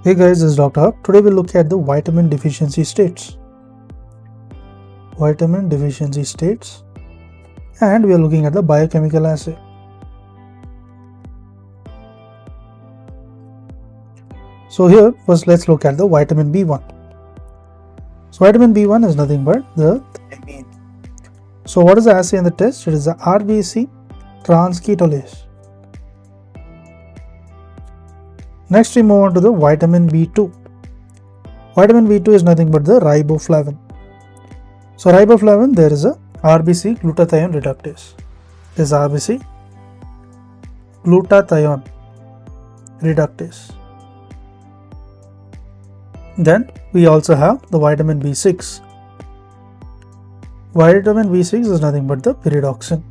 Hey guys, this is Dr. Hub. Today we'll look at the vitamin deficiency states. Vitamin deficiency states, and we are looking at the biochemical assay. So here first let's look at the vitamin B1. So vitamin B1 is nothing but the thiamine. So what is the assay and the test? It is the RBC transketolase. Next we move on to the vitamin B2. Vitamin B2 is nothing but the riboflavin. So riboflavin, there is a RBC glutathione reductase. This is RBC glutathione reductase. Then we also have the vitamin B6. Vitamin B6 is nothing but the pyridoxine.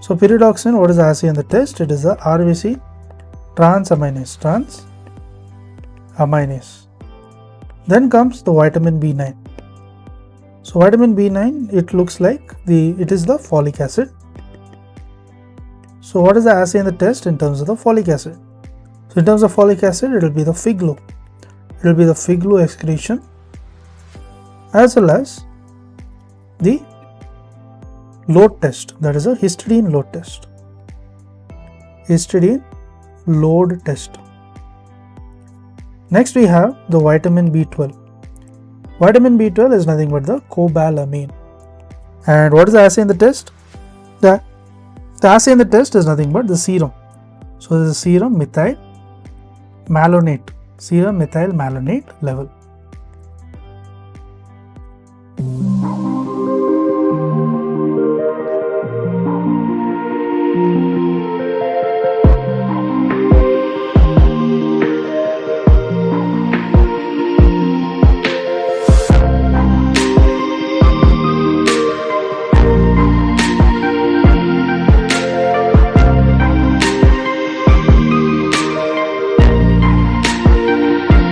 So pyridoxine, what is the assay and the test? It is the RBC transaminase. Then comes the vitamin B9. So vitamin B9, it looks like it is the folic acid. So what is the assay and the test in terms of the folic acid? So in terms of folic acid, it will be the FIGLO. It will be the FIGLO excretion as well as the load test, that is a histidine load test. Histidine load test. Next we have the vitamin B12. Vitamin B12 is nothing but the cobalamin. And what is the assay in the test? The assay in the test is nothing but the serum. So this is serum methyl malonate level.